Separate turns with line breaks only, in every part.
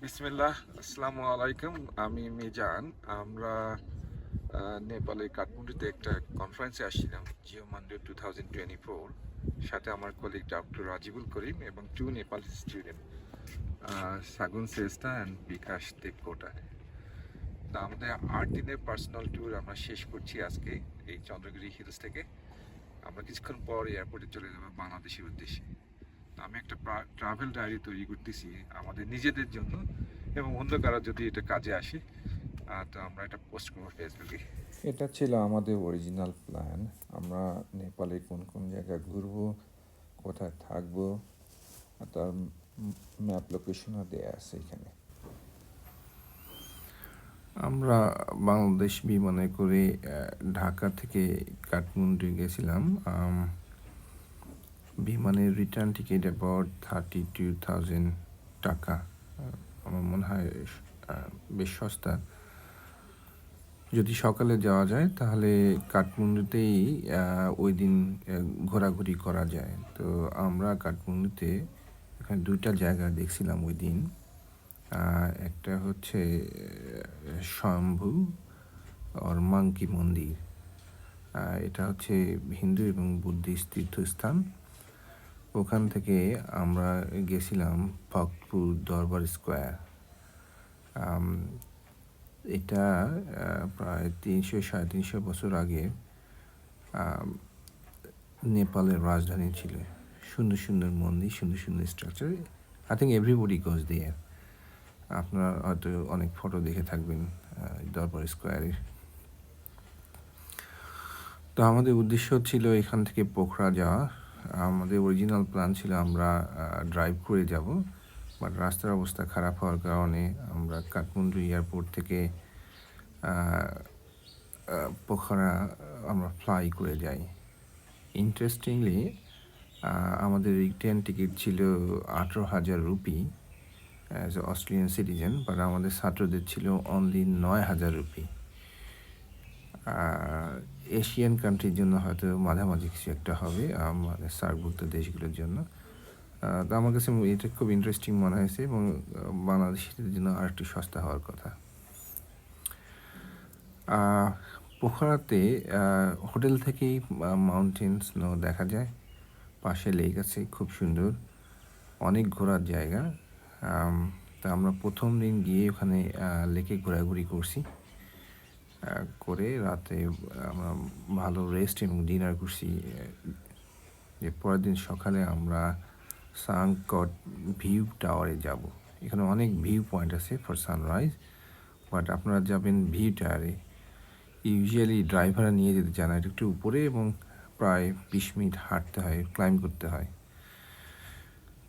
বিসমিল্লাহ, আসসালামু আলাইকুম। আমি মিজান। আমরা নেপালে কাঠমান্ডুতে একটা কনফারেন্সে আসছিলাম, জিও মান্ডু 2024। সাথে আমার কলিগ ডক্টর রাজিবুল করিম এবং two Nepali student, Sagun Shrestha and Bikash Devkota. তা আমাদের 8 দিনের পার্সোনাল ট্যুর আমরা শেষ করছি আজকে এই চন্দ্রগিরি হিলস থেকে। আমরা কিছুক্ষণ পর এয়ারপোর্টে চলে যাবো বাংলাদেশের উদ্দেশ্যে। আমি একটা ট্রাভেল ডায়েরি তৈরি করতেছি আমাদের নিজেদের জন্য, এবং অন্য কারো যদি এটা কাজে আসে তো আমরা এটা পোস্ট করবো ফেসবুকে। এটা ছিল আমাদের অরিজিনাল প্ল্যান। আমরা নেপালে কোন কোন জায়গায় ঘুরবো, কোথায় থাকবো, আর তার ম্যাপ লোকেশনও দেয়া আছে এখানে।
আমরা বাংলাদেশ বিমানে করে ঢাকা থেকে কাঠমান্ডু গেছিলাম। বিমানের রিটার্ন টিকিট অ্যাবাউট 32,000 টাকা। আমার মনে হয় বেশ সস্তা। যদি সকালে যাওয়া যায় তাহলে কাঠমান্ডুতেই ওই দিন ঘোরাঘুরি করা যায়। তো আমরা কাঠমান্ডুতে এখানে 2টা জায়গা দেখছিলাম ওই দিন। একটা হচ্ছে শম্ভু আর মাঙ্কি মন্দির। এটা হচ্ছে হিন্দু এবং বুদ্ধিস্ট তীর্থস্থান। ওখান থেকে আমরা গেছিলাম ভক্তপুর দরবার স্কোয়ার। এটা প্রায় 300-350 বছর আগে নেপালের রাজধানী ছিল। সুন্দর সুন্দর মন্দির, সুন্দর সুন্দর স্ট্রাকচার। আই থিঙ্ক এভরিবডি গোজ দেয়ার। আপনারা হয়তো অনেক ফটো দেখে থাকবেন দরবার স্কোয়ারের। তো আমাদের উদ্দেশ্য ছিল এখান থেকে পোখরা যাওয়া। আমাদের অরিজিনাল প্ল্যান ছিল আমরা ড্রাইভ করে যাব, বাট রাস্তার অবস্থা খারাপ হওয়ার কারণে আমরা কাঠমান্ডু এয়ারপোর্ট থেকে পোখরা আমরা ফ্লাই করে যাই। ইন্টারেস্টিংলি আমাদের রিটার্ন টিকিট ছিল 18,000 rupee as a Australian citizen, but আমাদের ছাত্রদের ছিল অনলি 9,000 রুপি। এশিয়ান কান্ট্রির জন্য হয়তো মাঝামাঝি কিছু একটা হবে, আমাদের সার্কভুক্ত দেশগুলোর জন্য। তো আমার কাছে এটা খুব ইন্টারেস্টিং মনে হয়েছে, এবং বাংলাদেশিদের জন্য আর একটু সস্তা হওয়ার কথা। পোখরাতে হোটেল থেকেই মাউন্টেন স্নো দেখা যায়, পাশে লেক আছে খুব সুন্দর, অনেক ঘোরার জায়গা। তা আমরা প্রথম দিন গিয়ে ওখানে লেকে ঘোরাঘুরি করছি, করে রাতে আমরা ভালো রেস্ট এবং ডিনার করছি। যে পরের দিন সকালে আমরা সাংকট ভিউ টাওয়ারে যাব। এখানে অনেক ভিউ পয়েন্ট আছে ফর সানরাইজ, বাট আপনারা যাবেন ভিউ টাওয়ারে। ইউজুয়ালি ড্রাইভাররা নিয়ে যেতে চান না, এটা একটু উপরে এবং প্রায় 20 মিনিট হাঁটতে হয়, ক্লাইম্ব করতে হয়।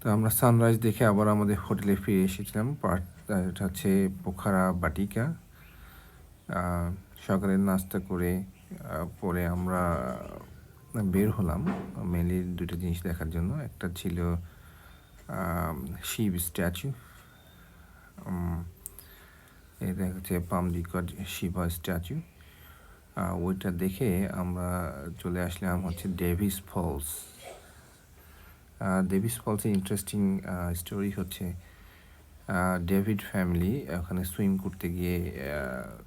তো আমরা সানরাইজ দেখে আবার আমাদের হোটেলে ফিরে এসেছিলাম। এটা হচ্ছে পোখারা বাটিকা। সকালের নাস্তা করে পরে আমরা বের হলাম মেনলি 2টা জিনিস দেখার জন্য। একটা ছিল শিব স্ট্যাচু, এটা হচ্ছে পামডিকট শিবা স্ট্যাচু। ওইটা দেখে আমরা চলে আসলাম হচ্ছে ডেভিস ফলস। ডেভিস ফলসের ইন্টারেস্টিং স্টোরি হচ্ছে ডেভিড ফ্যামিলি ওখানে সুইম করতে গিয়ে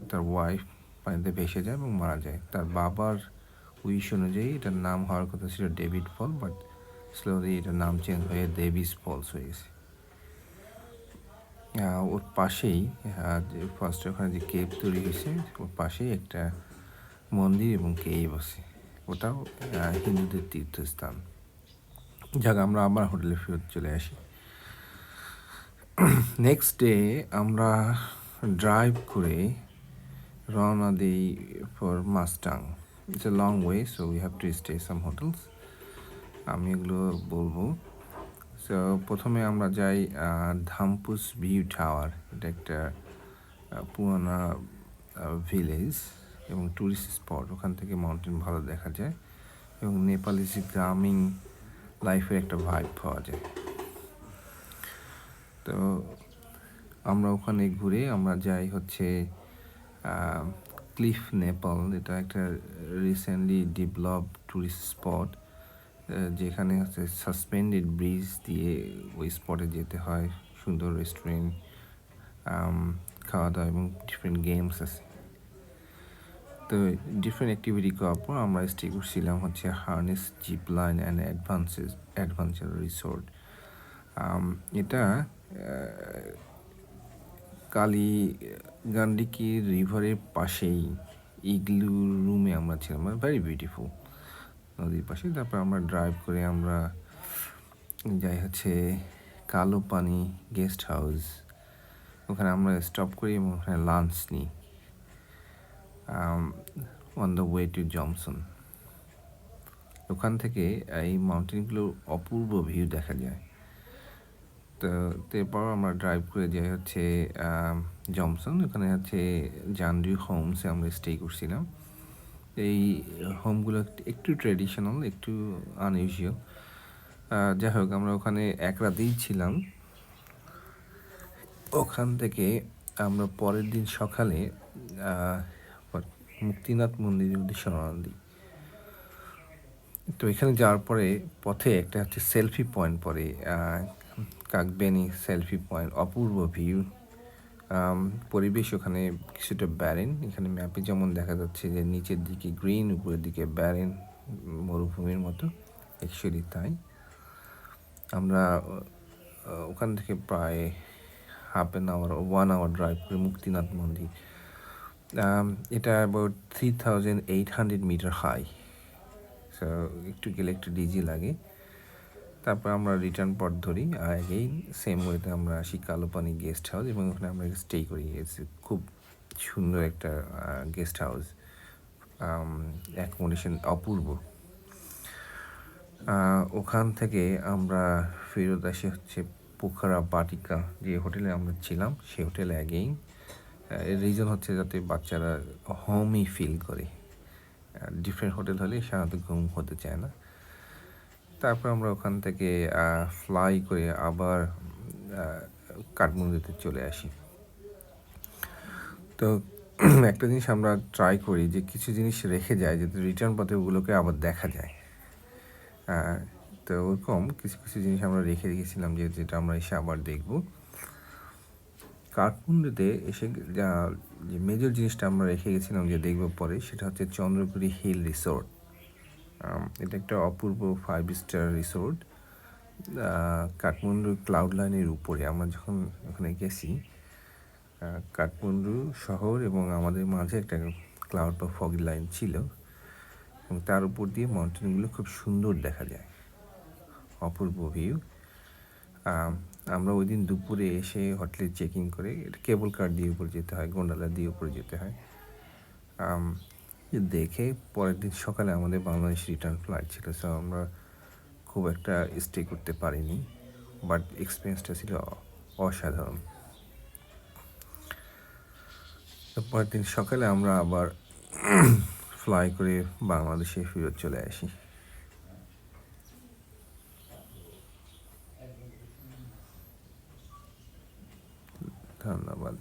তার ওয়াইফ পানিতে ভেসে যায় এবং মারা যায়। তার বাবার উইশ অনুযায়ী এটার নাম হওয়ার কথা ছিল ডেভিড ফল, বাট স্লোলি এটার নাম চেঞ্জ হয়ে ডেভিস ফলস হয়ে গেছে। ওর পাশেই ফার্স্ট ওখানে যে কেভ তৈরি হয়েছে ওর পাশেই একটা মন্দির এবং কেভ আছে, ওটাও হিন্দুদের তীর্থস্থান। যাক, আমরা আবার হোটেলে ফেরত চলে আসি। নেক্সট ডে আমরা ড্রাইভ করে রওনা দিই for Mustang. It's a long way, so we have to stay some hotels. আমি এগুলো বলবো। সো প্রথমে আমরা যাই ধামপুস ভিউ টাওয়ার। এটা একটা পুরানা ভিলেজ এবং ট্যুরিস্ট স্পট। ওখান থেকে মাউন্টেন ভালো দেখা যায় এবং নেপালিজ গ্রামীণ লাইফের একটা ভাইব পাওয়া যায়। তো আমরা ওখানে ঘুরে আমরা যাই হচ্ছে ক্লিফ নেপাল। এটা একটা রিসেন্টলি ডেভেলপ ট্যুরিস্ট স্পট, যেখানে হচ্ছে সাসপেন্ডেড ব্রিজ দিয়ে ওই স্পটে যেতে হয়। সুন্দর রেস্টুরেন্ট, খাওয়া দাওয়া এবং ডিফারেন্ট গেমস আছে। তো ডিফারেন্ট অ্যাক্টিভিটি করার পর আমরা স্টে করছিলাম হচ্ছে harness zip line and adventure resort. এটা কালীগান্ডিকি রিভারের পাশেই ইগলু রুমে আমরা ছিলাম, ভেরি বিউটিফুল নদীর পাশে। তারপর আমরা ড্রাইভ করে আমরা যাই হচ্ছে কালো পানি গেস্ট হাউস, ওখানে আমরা স্টপ করি এবং ওখানে লাঞ্চ নিই অন দ্য ওয়ে টু জমসন। ওখান থেকে এই মাউন্টেনগুলোর অপূর্ব ভিউ দেখা যায়। তো তারপর আমরা ড্রাইভ করে যাই হচ্ছে জমসন, ওখানে হচ্ছে জান্ডি হোমসে আমরা স্টে করছিলাম। এই হোমগুলো একটু ট্রেডিশনাল, একটু আনইউজুয়াল। যাই হোক, আমরা ওখানে এক রাতেই ছিলাম। ওখান থেকে আমরা পরের দিন সকালে মুক্তিনাথ মন্দিরের উদ্দেশ্যে রওনা দিই। তো এখানে যাওয়ার পরে পথে একটা হচ্ছে সেলফি পয়েন্ট পড়ে, কাকবেনি সেলফি পয়েন্ট, অপূর্ব ভিউ। পরিবেশ ওখানে কিছুটা ব্যারেন, এখানে ম্যাপে যেমন দেখা যাচ্ছে যে নিচের দিকে গ্রিন, উপরের দিকে ব্যারেন, মরুভূমির মতো, অ্যাকচুয়ালি তাই। আমরা ওখান থেকে প্রায় half an hour 1 hour drive করে মুক্তিনাথ মন্দির। এটা অ্যাবাউট 3800 মিটার হাই। সো একটু গেলে একটু ডিজি লাগে। তারপর আমরা রিটার্ন পথ ধরি, আর এগেইন সেম ওয়েতে আমরা আসি কালোপানি গেস্ট হাউস এবং ওখানে আমরা স্টে করি। খুব সুন্দর একটা গেস্ট হাউস, অ্যাকোমোডেশন অপূর্ব। ওখান থেকে আমরা ফেরত আসি হচ্ছে পোখারা বাটিকা, যে হোটেলে আমরা ছিলাম সেই হোটেলে অ্যাগেইন। এর রিজন হচ্ছে যাতে বাচ্চারা হোমই ফিল করে। ডিফারেন্ট হোটেল হলে সাধারণত ঘুম হতে চায় না। তারপর আমরা ওখান থেকে ফ্লাই করে আবার কাঠমান্ডুতে চলে আসি। তো একটা জিনিস আমরা ট্রাই করি যে কিছু জিনিস রেখে যায় যাতে রিটার্ন পথে ওগুলোকে আবার দেখা যায়। তো ওরকম কিছু কিছু জিনিস আমরা রেখে গেছিলাম যেটা আমরা এসে আবার দেখব। কাঠমান্ডুতে এসে যে মেজর জিনিসটা আমরা রেখে গেছিলাম যে দেখব পরে, সেটা হচ্ছে চন্দ্রপুরি হিল রিসোর্ট। এটা একটা অপূর্ব 5 স্টার রিসোর্ট কাঠমান্ডু ক্লাউড লাইনের উপরে। আমরা যখন ওখানে গেছি, কাঠমান্ডু শহর এবং আমাদের মাঝে একটা ক্লাউড বা ফগি লাইন ছিল এবং তার উপর দিয়ে মাউন্টেনগুলো খুব সুন্দর দেখা যায়, অপূর্ব ভিউ। আমরা ওই দিন দুপুরে এসে হোটেলে চেকিং করে, এটা কেবল কার দিয়ে উপরে যেতে হয়, গোন্ডালা দিয়ে উপরে যেতে হয়, দেখে পরের দিন সকালে আমাদের বাংলাদেশ রিটার্ন ফ্লাইট ছিল। সো আমরা খুব একটা স্টে করতে পারিনি, বাট এক্সপিরিয়েন্সটা ছিল অসাধারণ। পরের দিন সকালে আমরা আবার ফ্লাই করে বাংলাদেশে ফেরত চলে আসি। ধন্যবাদ।